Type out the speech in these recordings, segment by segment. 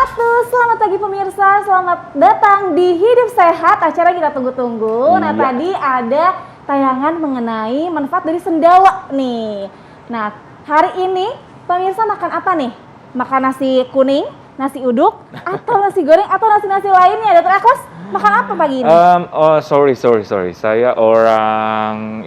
wabarakatuh. Selamat pagi pemirsa, selamat datang di Hidup Sehat, acara kita tunggu-tunggu. Nah, tadi ada tayangan mengenai manfaat dari sendawa nih. Nah, hari ini pemirsa makan apa nih? Makan nasi kuning, nasi uduk, atau nasi goreng, atau nasi-nasi lainnya, Dokter Akos? Makan apa pagi ini? Sorry. Saya orang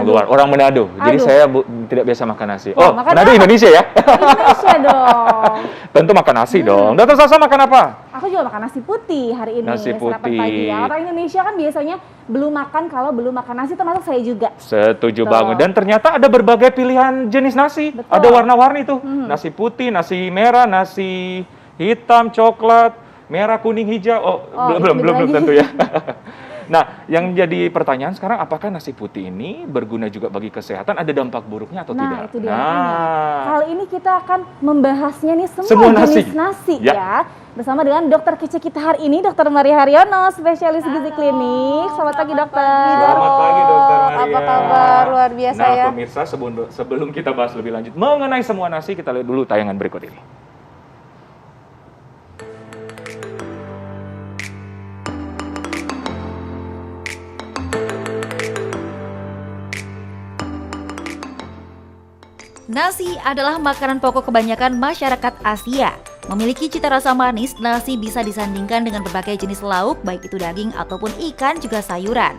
luar, orang Manado. Jadi saya tidak biasa makan nasi. Wah, makan Manado apa? Indonesia ya? Indonesia dong. Tentu makan nasi dong. Dokter Sasa makan apa? Aku juga makan nasi putih hari ini. Nasi sarapan putih. pagi ya. Orang Indonesia kan biasanya belum makan, kalau belum makan nasi termasuk saya juga. Setuju Betul. banget. Dan ternyata ada berbagai pilihan jenis nasi. Betul. Ada warna-warni tuh. Nasi putih, nasi merah, nasi hitam, coklat, merah, kuning, hijau. Belum tentu ya. Nah, yang jadi pertanyaan sekarang, apakah nasi putih ini berguna juga bagi kesehatan? Ada dampak buruknya atau tidak? Itu dia makanya. Kali ini kita akan membahasnya nih semua Semua jenis nasi ya. Bersama dengan dokter kece kita hari ini, Dokter Maria Haryono, spesialis gizi klinik. Selamat pagi, dokter. Selamat pagi, Dokter Maria. Apa kabar? Luar biasa ya. Nah, pemirsa, sebelum kita bahas lebih lanjut mengenai semua nasi, kita lihat dulu tayangan berikut ini. Nasi adalah makanan pokok kebanyakan masyarakat Asia. Memiliki cita rasa manis, nasi bisa disandingkan dengan berbagai jenis lauk, baik itu daging ataupun ikan juga sayuran.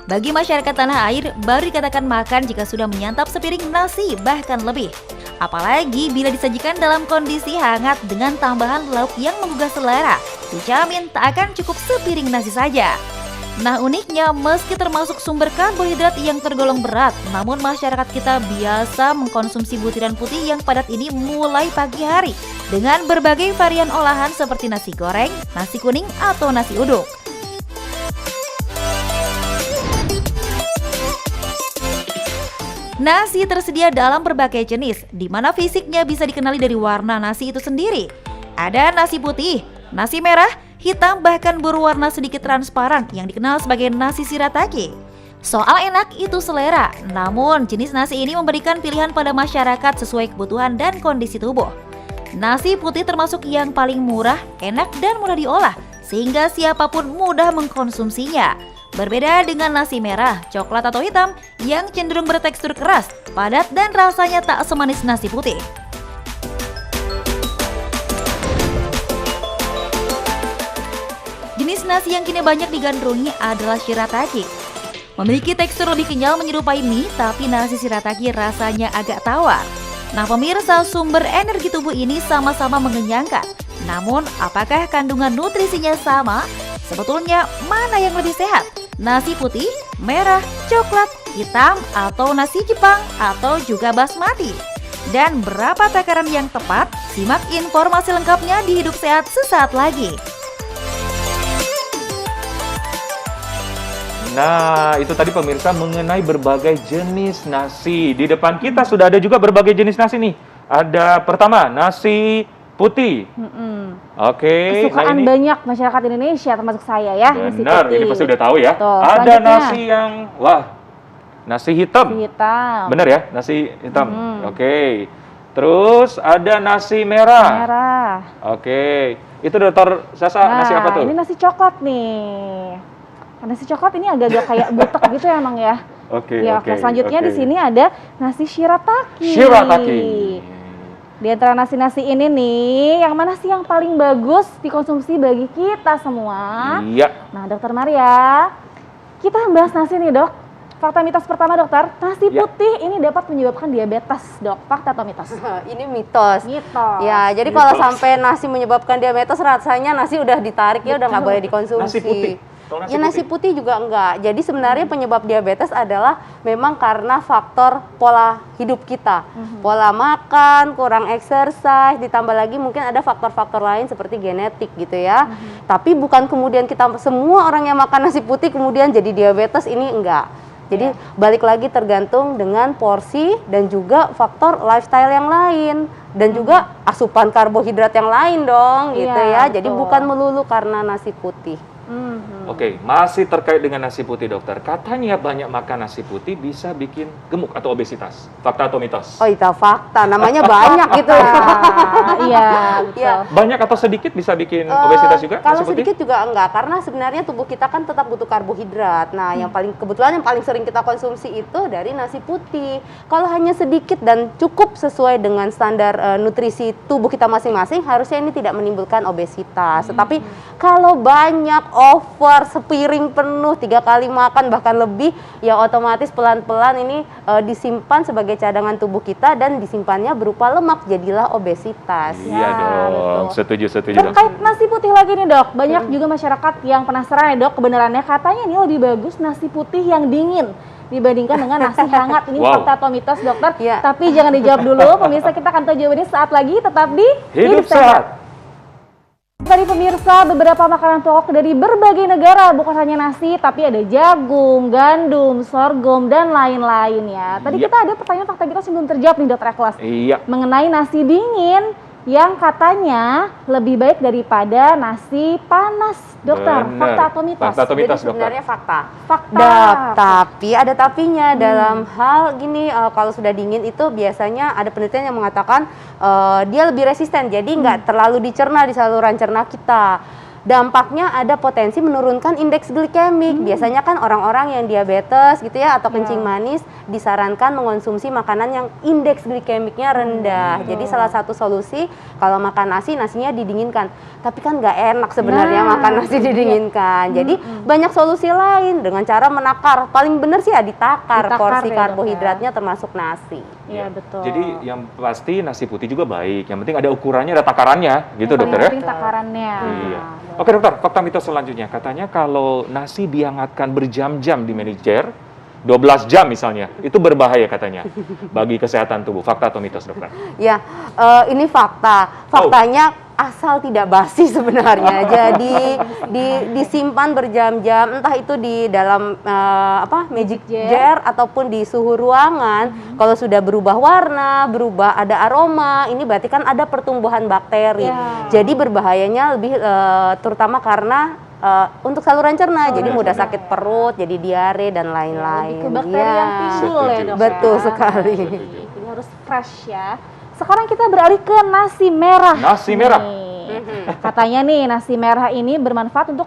Bagi masyarakat tanah air, baru dikatakan makan jika sudah menyantap sepiring nasi, bahkan lebih. Apalagi bila disajikan dalam kondisi hangat dengan tambahan lauk yang menggugah selera, dijamin tak akan cukup sepiring nasi saja. Nah, uniknya meski termasuk sumber karbohidrat yang tergolong berat, namun masyarakat kita biasa mengkonsumsi butiran putih yang padat ini mulai pagi hari dengan berbagai varian olahan seperti nasi goreng, nasi kuning, atau nasi uduk. Nasi tersedia dalam berbagai jenis, di mana fisiknya bisa dikenali dari warna nasi itu sendiri. Ada nasi putih, nasi merah, hitam, bahkan berwarna sedikit transparan yang dikenal sebagai nasi shirataki. Soal enak itu selera, namun jenis nasi ini memberikan pilihan pada masyarakat sesuai kebutuhan dan kondisi tubuh. Nasi putih termasuk yang paling murah, enak, dan mudah diolah, sehingga siapapun mudah mengkonsumsinya. Berbeda dengan nasi merah, coklat, atau hitam yang cenderung bertekstur keras, padat, dan rasanya tak semanis nasi putih. Jenis nasi yang kini banyak digandrungi adalah shirataki. Memiliki tekstur lebih kenyal menyerupai mie, tapi nasi shirataki rasanya agak tawar. Nah, pemirsa, sumber energi tubuh ini sama-sama mengenyangkan. Namun, apakah kandungan nutrisinya sama? Sebetulnya, mana yang lebih sehat? Nasi putih, merah, coklat, hitam, atau nasi Jepang, atau juga basmati? Dan berapa takaran yang tepat? Simak informasi lengkapnya di Hidup Sehat sesaat lagi. Nah, itu tadi pemirsa mengenai berbagai jenis nasi. Di depan kita sudah ada juga berbagai jenis nasi nih. Ada pertama, nasi putih. Oke. Kesukaan banyak masyarakat Indonesia, termasuk saya ya. Benar, ini pasti udah tahu ya. Tuh, ada nasi yang, nasi hitam. Nasi hitam. Benar ya, nasi hitam. Oke. Terus ada nasi merah. Merah. Oke. Itu Dokter Sasa, nasi apa tuh? Ini nasi coklat nih. Nasi coklat ini agak-agak kayak butek gitu ya, emang ya. Oke. Selanjutnya di sini ada nasi shirataki. Shirataki. Di antara nasi-nasi ini nih, yang mana sih yang paling bagus dikonsumsi bagi kita semua? Iya. Nah, Dokter Maria, kita bahas nasi nih, Dok. Fakta mitos pertama, dokter, nasi putih ini dapat menyebabkan diabetes, Dok. Fakta atau mitos? Ini mitos. Mitos. Ya, jadi kalau sampai nasi menyebabkan diabetes, rasanya nasi udah ditarik ya, udah nggak boleh dikonsumsi. Nasi putih. Nasi putih juga enggak. Jadi sebenarnya penyebab diabetes adalah memang karena faktor pola hidup kita. Pola makan, kurang exercise, ditambah lagi mungkin ada faktor-faktor lain seperti genetik gitu ya. Tapi bukan kemudian kita semua orang yang makan nasi putih kemudian jadi diabetes, ini enggak. Jadi balik lagi tergantung dengan porsi dan juga faktor lifestyle yang lain. Dan juga asupan karbohidrat yang lain dong gitu ya. Jadi bukan melulu karena nasi putih. Oke, masih terkait dengan nasi putih, dokter. Katanya banyak makan nasi putih bisa bikin gemuk atau obesitas. Fakta atau mitos? Oh, itu fakta. Namanya banyak gitu. Iya, betul. Ya, banyak atau sedikit bisa bikin obesitas juga? Kalau nasi putih? sedikit juga enggak, karena sebenarnya tubuh kita kan tetap butuh karbohidrat. Nah, yang paling sering kita konsumsi itu dari nasi putih. Kalau hanya sedikit dan cukup sesuai dengan standar nutrisi tubuh kita masing-masing, harusnya ini tidak menimbulkan obesitas. Tetapi kalau banyak over sepiring penuh 3 kali makan bahkan lebih, ya otomatis pelan-pelan ini disimpan sebagai cadangan tubuh kita dan disimpannya berupa lemak, jadilah obesitas. Iya dong, betul. setuju dong. Terkait nasi putih lagi nih dok, banyak juga masyarakat yang penasaran ya dok, kebenarannya katanya ini lebih bagus nasi putih yang dingin dibandingkan dengan nasi hangat. Ini Wow. fakta atau mitos dokter? Iya. Tapi jangan dijawab dulu, pemirsa, kita akan tahu jawabannya saat lagi, tetap di Hidup sehat. Tadi pemirsa, beberapa makanan pokok dari berbagai negara, bukan hanya nasi, tapi ada jagung, gandum, sorghum, dan lain-lain ya. Tadi Iya. kita ada pertanyaan fakta mitos yang belum terjawab nih dokter Eklas. Iya. Mengenai nasi dingin yang katanya lebih baik daripada nasi panas. Dokter, Bener. fakta atau mitos? Fakta atau mitos, Jadi dokter? sebenarnya fakta. Fakta. Tapi ada tapinya dalam hal gini, kalau sudah dingin itu biasanya ada penelitian yang mengatakan dia lebih resisten, jadi nggak terlalu dicerna di saluran cerna kita. Dampaknya ada potensi menurunkan indeks glikemik. Biasanya kan orang-orang yang diabetes gitu ya atau kencing manis disarankan mengonsumsi makanan yang indeks glikemiknya rendah. Jadi salah satu solusi kalau makan nasi, nasinya didinginkan. Tapi kan nggak enak sebenarnya makan nasi didinginkan. Jadi banyak solusi lain dengan cara menakar. Paling benar sih ya ditakar Ditakar porsi ya, Dok, karbohidratnya termasuk nasi. Iya betul. Jadi yang pasti nasi putih juga baik. Yang penting ada ukurannya, ada takarannya, gitu Yang dokter paling ya? penting takarannya. Iya. Oke dokter, fakta mitos selanjutnya. Katanya kalau nasi dihangatkan berjam-jam di manajer, 12 jam misalnya, itu berbahaya katanya bagi kesehatan tubuh. Fakta atau mitos dokter? Ya, ini fakta. Faktanya asal tidak basi sebenarnya. Jadi disimpan berjam-jam, entah itu di dalam magic jar ataupun di suhu ruangan. Kalau sudah berubah warna, berubah ada aroma, ini berarti kan ada pertumbuhan bakteri. Jadi berbahayanya lebih terutama karena untuk saluran cerna, jadi mudah sakit perut, jadi diare dan lain-lain. Ke bakteri yang timbul ya dok. Betul ya. sekali. Jadi harus fresh ya. Sekarang kita beralih ke nasi merah. Nasi merah. Katanya nih nasi merah ini bermanfaat untuk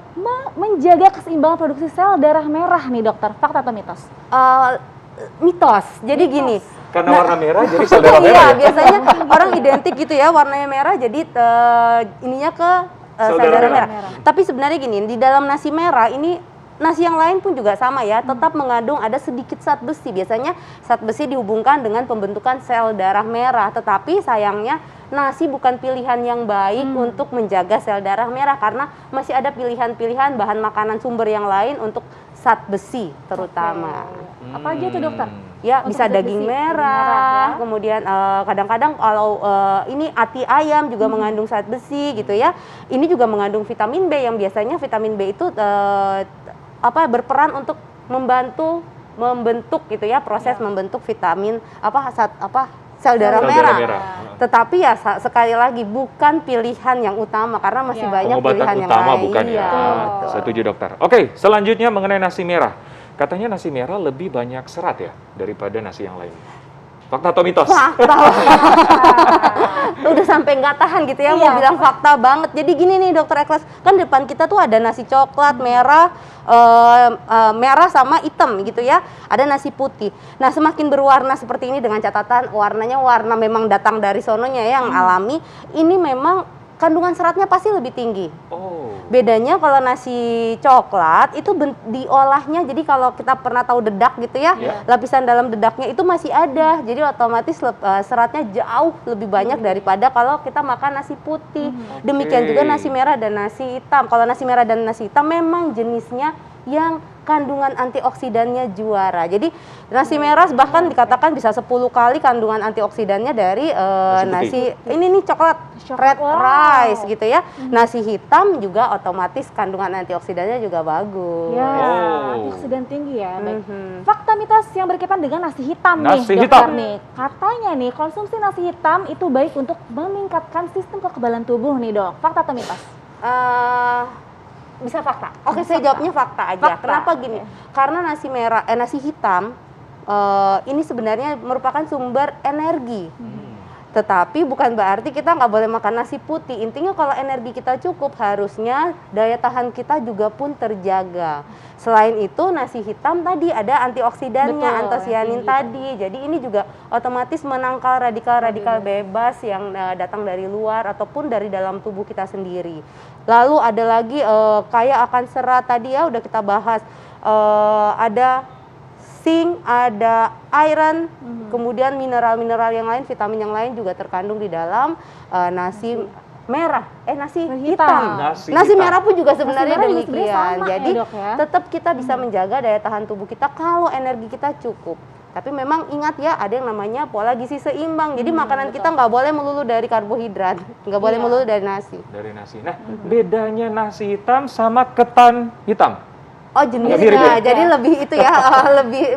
menjaga keseimbangan produksi sel darah merah nih dokter. Fakta atau mitos? Mitos. Jadi gini. Karena warna merah jadi sel darah merah Iya, ya? biasanya orang identik gitu ya, warnanya merah jadi ininya ke sel darah merah. Tapi sebenarnya gini, di dalam nasi merah ini nasi yang lain pun juga sama ya, tetap mengandung ada sedikit zat besi. Biasanya zat besi dihubungkan dengan pembentukan sel darah merah, tetapi sayangnya nasi bukan pilihan yang baik untuk menjaga sel darah merah karena masih ada pilihan-pilihan bahan makanan sumber yang lain untuk zat besi terutama. Apa aja tuh dokter? Ya, Untuk bisa zat daging besi, merah, ya. kemudian kadang-kadang kalau ini ati ayam juga mengandung zat besi gitu ya. Ini juga mengandung vitamin B yang biasanya vitamin B itu berperan untuk membentuk gitu ya, proses membentuk vitamin sel darah merah. Tetapi ya sekali lagi bukan pilihan yang utama karena masih banyak Pengobatan pilihan yang utama lain. bukan ya? Betul. Setuju dokter. Oke, selanjutnya mengenai nasi merah. Katanya nasi merah lebih banyak serat ya daripada nasi yang lain. Fakta atau mitos? Fakta. Udah sampai nggak tahan gitu ya, mau bilang fakta banget. Jadi gini nih dokter Eklas, kan depan kita tuh ada nasi coklat, merah, merah sama hitam gitu ya. Ada nasi putih. Nah semakin berwarna seperti ini dengan catatan warnanya warna memang datang dari sononya yang alami. Ini memang kandungan seratnya pasti lebih tinggi. Bedanya kalau nasi coklat itu diolahnya, jadi kalau kita pernah tahu dedak gitu ya, lapisan dalam dedaknya itu masih ada, jadi otomatis seratnya jauh lebih banyak daripada kalau kita makan nasi putih. Demikian juga nasi merah dan nasi hitam. Kalau nasi merah dan nasi hitam memang jenisnya yang kandungan antioksidannya juara. Jadi nasi merah bahkan dikatakan bisa 10 kali kandungan antioksidannya dari nasi ini nih coklat red rice gitu ya. Nasi hitam juga otomatis kandungan antioksidannya juga bagus. Ya, antioksidan tinggi ya. Baik. Fakta mitos yang berkaitan dengan nasi hitam Nasi nih, hitam. dokter nih. Katanya nih konsumsi nasi hitam itu baik untuk meningkatkan sistem kekebalan tubuh nih dok. Fakta atau mitos? Bisa fakta. Oke, saya jawabnya fakta aja. Fakta. Kenapa gini? Karena nasi hitam ini sebenarnya merupakan sumber energi. Tetapi bukan berarti kita nggak boleh makan nasi putih. Intinya kalau energi kita cukup, harusnya daya tahan kita juga pun terjaga. Selain itu nasi hitam tadi ada antioksidannya, Betul, antosianin tadi. Jadi ini juga otomatis menangkal radikal-radikal bebas yang datang dari luar ataupun dari dalam tubuh kita sendiri. Lalu ada lagi kaya akan serat tadi ya udah kita bahas. Ada zinc, ada iron, kemudian mineral-mineral yang lain, vitamin yang lain juga terkandung di dalam nasi merah, nasi hitam. Nasi Nasi hitam. merah pun juga sebenarnya merah juga sebenarnya demikian. sama ya, Jadi Dok, ya? tetap kita bisa menjaga daya tahan tubuh kita kalau energi kita cukup. Tapi memang ingat ya, ada yang namanya pola gizi seimbang. Jadi makanan kita nggak boleh melulu dari karbohidrat, nggak boleh Iya. melulu dari nasi. Dari nasi. Nah, bedanya nasi hitam sama ketan hitam. Oh Nggak mirip jenisnya, ya? jadi lebih itu ya,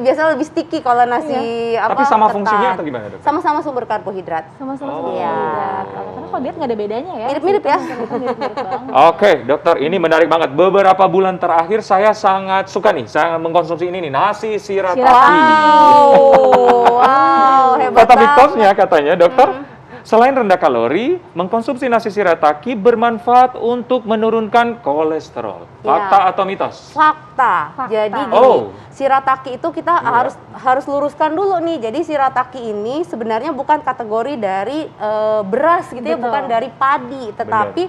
biasanya lebih sticky kalau nasi Tapi sama ketan. fungsinya atau gimana, Dok? Sama-sama sumber karbohidrat. Sama-sama Oh. karbohidrat. Karena kalau diet nggak ada bedanya ya. Mirip-mirip ya. Mirip-mirip banget. Oke, dokter, ini menarik banget. Beberapa bulan terakhir saya sangat suka nih, saya mengkonsumsi ini nih, nasi shirataki. Wow, hebat Kata banget. mitosnya katanya, dokter, selain rendah kalori, mengkonsumsi nasi shirataki bermanfaat untuk menurunkan kolesterol. Fakta atau mitos? Fakta. Jadi gini, Oh. shirataki itu kita harus luruskan dulu nih. Jadi shirataki ini sebenarnya bukan kategori dari beras gitu ya, Betul. bukan dari padi, tetapi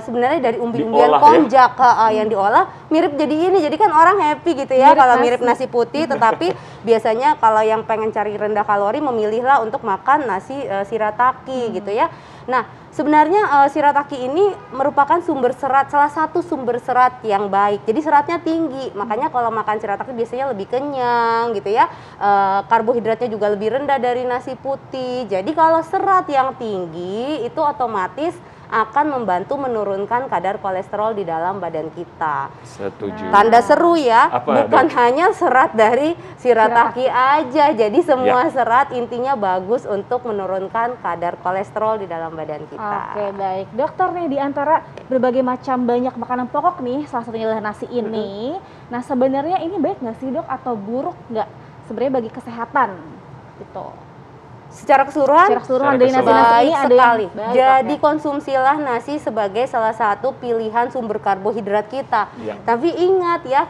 sebenarnya dari umbi-umbian Diolah ya? konjak yang diolah mirip jadi ini. Jadi kan orang happy gitu ya Mirip kalau nasi. mirip nasi putih, tetapi biasanya kalau yang pengen cari rendah kalori memilihlah untuk makan nasi shirataki gitu ya. Nah, sebenarnya shirataki ini merupakan sumber serat, salah satu sumber serat yang baik. Jadi seratnya tinggi, makanya kalau makan shirataki biasanya lebih kenyang gitu ya. Karbohidratnya juga lebih rendah dari nasi putih. Jadi kalau serat yang tinggi itu otomatis akan membantu menurunkan kadar kolesterol di dalam badan kita. Setuju. Tanda seru ya, Apa, bukan Dok? hanya serat dari shirataki aja. Jadi semua serat intinya bagus untuk menurunkan kadar kolesterol di dalam badan kita. Oke, baik. Dokter nih, di antara berbagai macam banyak makanan pokok nih, salah satunya adalah nasi ini. Nah, sebenarnya ini baik nggak sih, Dok, atau buruk nggak sebenarnya bagi kesehatan? Gitu. Secara keseluruhan, Secara keseluruhan Secara dari nasi-nasi baik ini ada yang sekali. baik, Jadi oke. konsumsilah nasi sebagai salah satu pilihan sumber karbohidrat kita. Iya. Tapi ingat ya,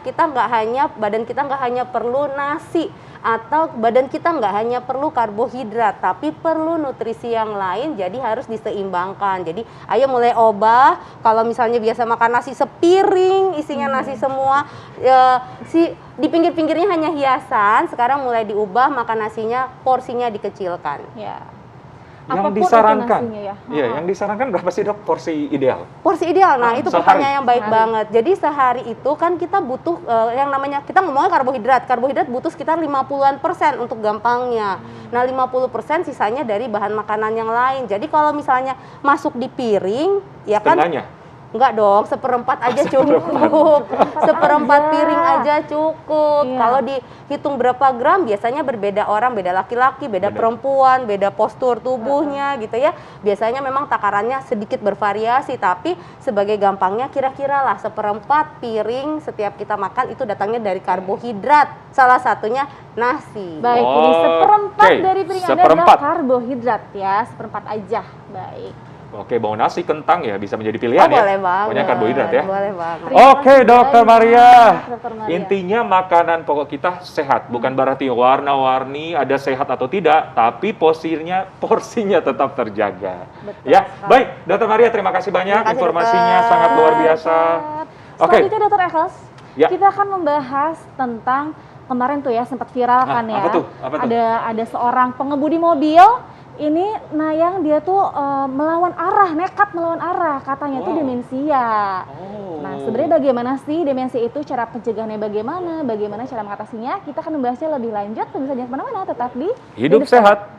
badan kita nggak hanya perlu nasi atau badan kita nggak hanya perlu karbohidrat, tapi perlu nutrisi yang lain. Jadi harus diseimbangkan. Jadi ayo mulai obah. Kalau misalnya biasa makan nasi sepiring, isinya nasi semua, di pinggir-pinggirnya hanya hiasan. Sekarang mulai diubah, makan nasinya porsinya dikecilkan. Ya. Yang Apapun itu disarankan, nasinya ya. iya, yang disarankan berapa sih, Dok, porsi ideal? Porsi ideal, nah itu Sehari. pertanyaan yang baik Sehari. banget. Jadi sehari itu kan kita butuh yang namanya, kita ngomongnya karbohidrat. Karbohidrat butuh sekitar 50% untuk gampangnya. Nah 50% sisanya dari bahan makanan yang lain. Jadi kalau misalnya masuk di piring, ya kan Tengahnya. enggak dong, seperempat aja cukup. Seperempat aja. piring aja cukup. Iya. Kalau dihitung berapa gram, biasanya berbeda orang, beda laki-laki, beda Benar. perempuan, beda postur tubuhnya gitu ya. Biasanya memang takarannya sedikit bervariasi, tapi sebagai gampangnya kira-kira lah seperempat piring setiap kita makan itu datangnya dari karbohidrat. Salah satunya nasi. Baik, jadi seperempat Oke, dari piring Anda seperempat. adalah karbohidrat ya, seperempat aja. Baik. Oke, mau nasi, kentang ya bisa menjadi pilihan ya. Boleh banget. Pokoknya karbohidrat ya. Boleh banget. Terima Oke, kasih Dokter banyak, Maria. Dokter Maria. Intinya makanan pokok kita sehat, bukan berarti warna-warni ada sehat atau tidak, tapi porsinya tetap terjaga. Betul Ya, sekali. baik, Dokter Maria, terima kasih banyak, Terima kasih, informasinya Dokter. sangat luar biasa. Oke. Selanjutnya Dokter Ekhlas, Ya. kita akan membahas tentang kemarin tuh ya sempat viral kan ya. apa tuh? Apa tuh? Ada seorang pengemudi mobil ini nayang dia tuh melawan arah, nekat melawan arah, katanya tuh Wow. demensia. Oh. Nah, sebenarnya bagaimana sih demensia itu, cara pencegahannya bagaimana cara mengatasinya? Kita akan membahasnya lebih lanjut, pemirsa jangan kemana-mana, tetap di Hidup sehat.